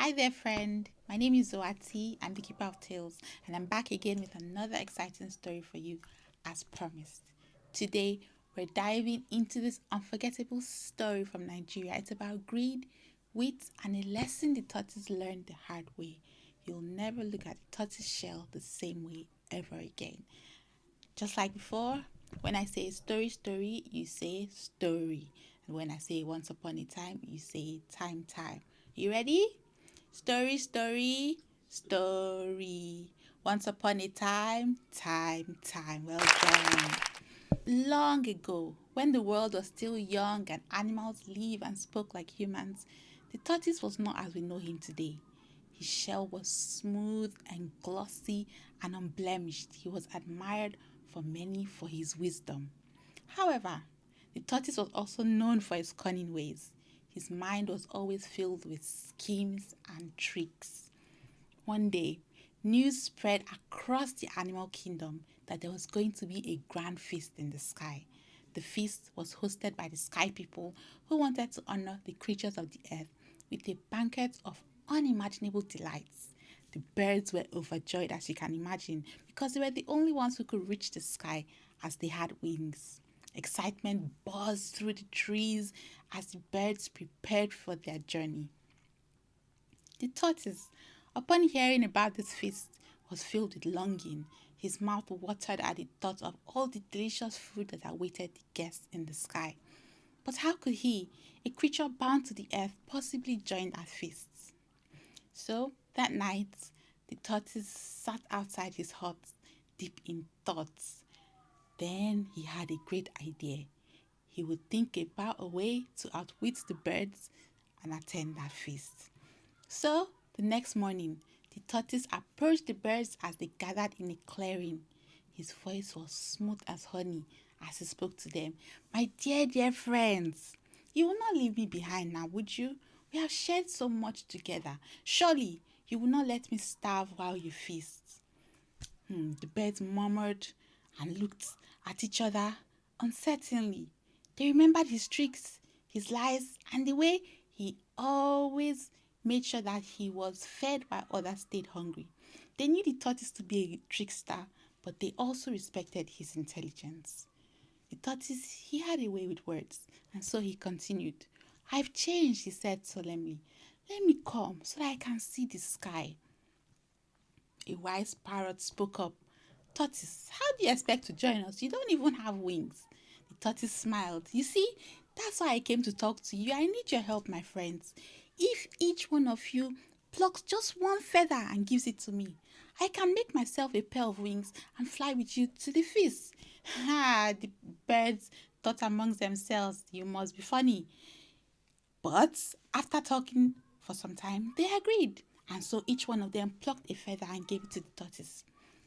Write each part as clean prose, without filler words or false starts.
Hi there, friend. My name is Zoati. I'm the keeper of tales, and I'm back again with another exciting story for you, as promised. Today, we're diving into this unforgettable story from Nigeria. It's about greed, wit, and a lesson the tortoise learned the hard way. You'll never look at the tortoise shell the same way ever again. Just like before, when I say story, you say story. And when I say once upon a time, you say time. You ready? Story. Once upon a time. Well done. Long ago, when the world was still young and animals lived and spoke like humans, the tortoise was not as we know him today. His shell was smooth and glossy and unblemished. He was admired for many for his wisdom. However, the tortoise was also known for his cunning ways. His mind was always filled with schemes and tricks. One day, news spread across the animal kingdom that there was going to be a grand feast in the sky. The feast was hosted by the sky people who wanted to honor the creatures of the earth with a banquet of unimaginable delights. The birds were overjoyed, as you can imagine, because they were the only ones who could reach the sky as they had wings. Excitement buzzed through the trees as the birds prepared for their journey. The tortoise, upon hearing about this feast, was filled with longing. His mouth watered at the thought of all the delicious food that awaited the guests in the sky. But how could he, a creature bound to the earth, possibly join that feast? So that night, the tortoise sat outside his hut, deep in thoughts. Then he had a great idea. He would think about a way to outwit the birds and attend that feast. So the next morning, the tortoise approached the birds as they gathered in a clearing. His voice was smooth as honey as he spoke to them. My dear friends, you will not leave me behind now, would you? We have shared so much together. Surely you will not let me starve while you feast. The birds murmured and looked at each other uncertainly. They remembered his tricks, his lies, and the way he always made sure that he was fed while others stayed hungry. They knew the tortoise to be a trickster, but they also respected his intelligence. The tortoise, he had a way with words, and so he continued. I've changed, he said solemnly. Let me come so that I can see the sky. A wise parrot spoke up. Tortoise, how do you expect to join us? You don't even have wings. The tortoise smiled. You see, that's why I came to talk to you. I need your help, my friends. If each one of you plucks just one feather and gives it to me, I can make myself a pair of wings and fly with you to the feast. Ha! The birds thought amongst themselves, you must be funny. But after talking for some time, they agreed. And so each one of them plucked a feather and gave it to the tortoise.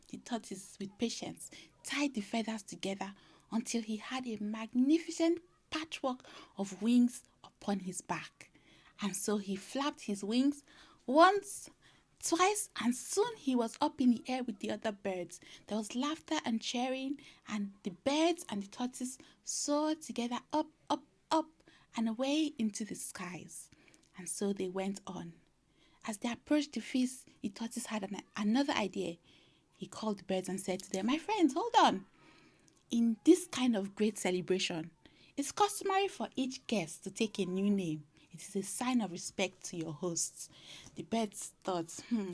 The tortoise, with patience, tied the feathers together until he had a magnificent patchwork of wings upon his back. And so he flapped his wings once, twice, and soon he was up in the air with the other birds. There was laughter and cheering, and the birds and the tortoise soared together up, and away into the skies. And so they went on. As they approached the feast, the tortoise had another idea. He called the birds and said to them, my friends, hold on. In this kind of great celebration, it's customary for each guest to take a new name. It is a sign of respect to your hosts. The birds thought,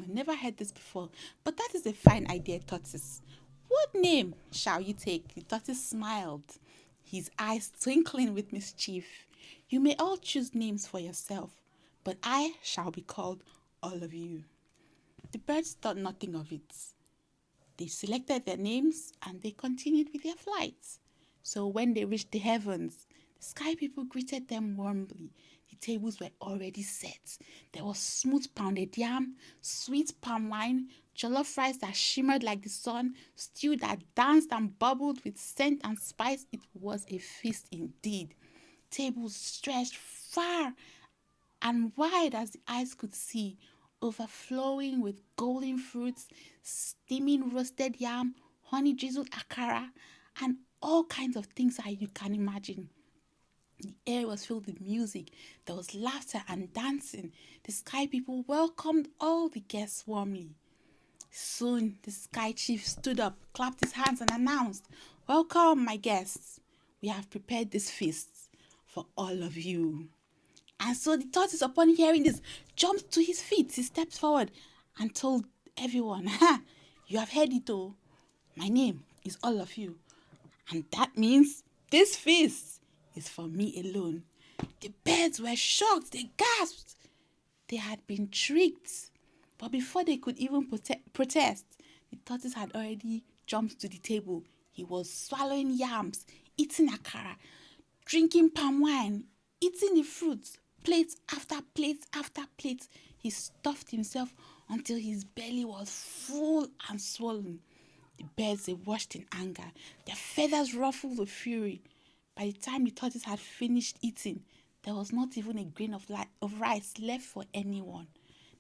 never heard this before, but that is a fine idea, tortoise. What name shall you take? The tortoise smiled, his eyes twinkling with mischief. You may all choose names for yourself, but I shall be called all of you. The birds thought nothing of it. They selected their names and they continued with their flights. So when they reached the heavens, the sky people greeted them warmly. The tables were already set. There was smooth pounded yam, sweet palm wine, jollof rice that shimmered like the sun, stew that danced and bubbled with scent and spice. It was a feast indeed. Tables stretched far and wide as the eyes could see, overflowing with golden fruits, steaming roasted yam, honey drizzled akara, and all kinds of things that you can imagine. The air was filled with music. There was laughter and dancing. The sky people welcomed all the guests warmly. Soon the sky chief stood up, clapped his hands, and announced, "Welcome, my guests. We have prepared this feast for all of you." And so the tortoise, upon hearing this, jumped to his feet. He stepped forward and told everyone, "Ha! You have heard it all. My name is all of you. And that means this feast is for me alone." The birds were shocked. They gasped. They had been tricked. But before they could even protest, the tortoise had already jumped to the table. He was swallowing yams, eating akara, drinking palm wine, eating the fruits, plate after plate after plate. He stuffed himself until his belly was full and swollen. The birds, they watched in anger. Their feathers ruffled with fury. By the time the tortoise had finished eating, there was not even a grain of rice left for anyone.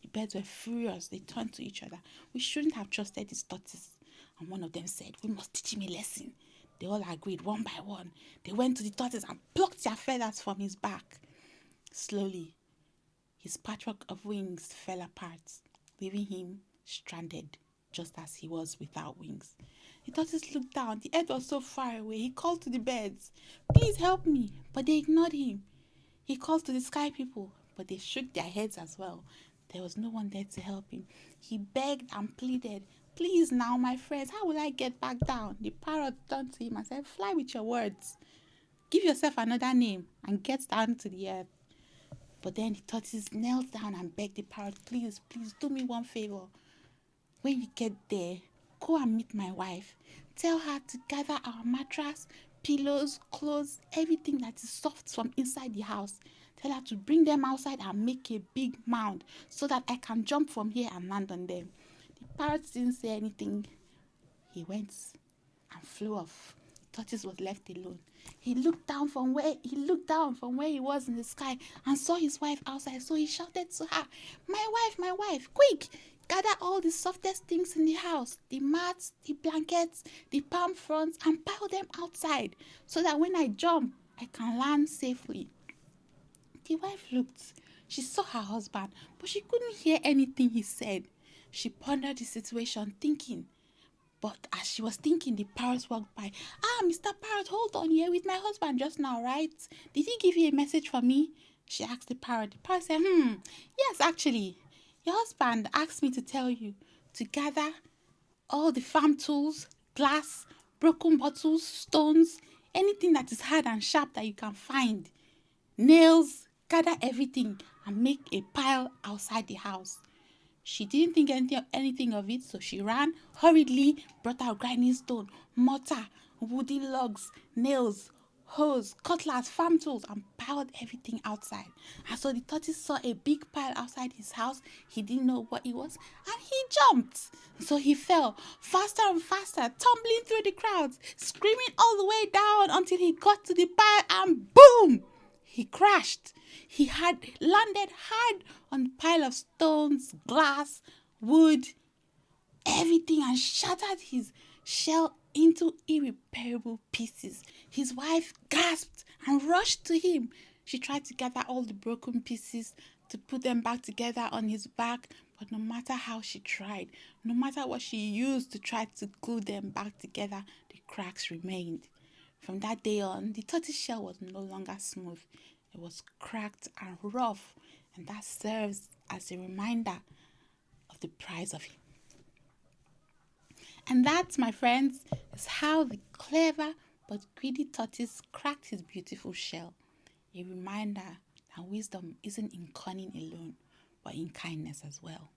The birds were furious. They turned to each other. "We shouldn't have trusted this tortoise." And one of them said, "We must teach him a lesson." They all agreed one by one. They went to the tortoise and plucked their feathers from his back. Slowly, his patchwork of wings fell apart, leaving him stranded, just as he was without wings. The tortoise looked down. The earth was so far away. He called to the birds, "Please help me." But they ignored him. He called to the sky people, but they shook their heads as well. There was no one there to help him. He begged and pleaded, "Please now, my friends, how will I get back down?" The parrot turned to him and said, "Fly with your words. Give yourself another name and get down to the earth." But then the tortoise knelt down and begged the parrot, "Please, please do me one favor. When you get there, go and meet my wife. Tell her to gather our mattress, pillows, clothes, everything that is soft from inside the house. Tell her to bring them outside and make a big mound so that I can jump from here and land on them." The parrot didn't say anything. He went and flew off. Tortoise was left alone. He looked down from where he was in the sky and saw his wife outside. So he shouted to her, my wife, quick! Gather all the softest things in the house, the mats, the blankets, the palm fronds, and pile them outside so that when I jump, I can land safely." The wife looked. She saw her husband, but she couldn't hear anything he said. She pondered the situation, thinking. But as she was thinking, the parrot walked by. "Mr. Parrot, hold on, you're with my husband just now, right? Did he give you a message for me?" She asked the parrot. The parrot said, "Yes, actually. Your husband asked me to tell you to gather all the farm tools, glass, broken bottles, stones, anything that is hard and sharp that you can find, nails, gather everything and make a pile outside the house." She didn't think anything of it, so she ran hurriedly, brought out grinding stone, mortar, wooden logs, nails, hose, cutlass, farm tools, and piled everything outside. And so the tortoise saw a big pile outside his house. He didn't know what it was, and he jumped. So he fell faster and faster, tumbling through the crowds, screaming all the way down until he got to the pile, and boom! He crashed. He had landed hard on the pile of stones, glass, wood, everything, and shattered his shell into irreparable pieces. His wife gasped and rushed to him. She tried to gather all the broken pieces to put them back together on his back, but no matter how she tried, no matter what she used to try to glue them back together, the cracks remained. From that day on, the tortoise shell was no longer smooth. It was cracked and rough, and that serves as a reminder of the price of him. And that, my friends, is how the clever but greedy tortoise cracked his beautiful shell. A reminder that wisdom isn't in cunning alone, but in kindness as well.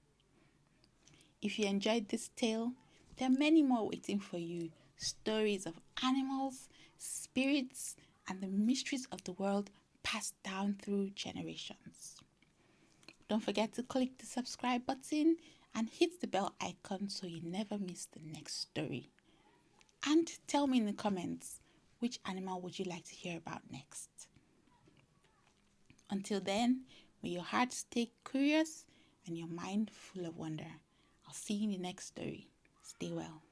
If you enjoyed this tale, there are many more waiting for you. Stories of animals, spirits, and the mysteries of the world passed down through generations. Don't forget to click the subscribe button and hit the bell icon so you never miss the next story. And tell me in the comments, which animal would you like to hear about next? Until then, may your heart stay curious and your mind full of wonder. I'll see you in the next story. Stay well.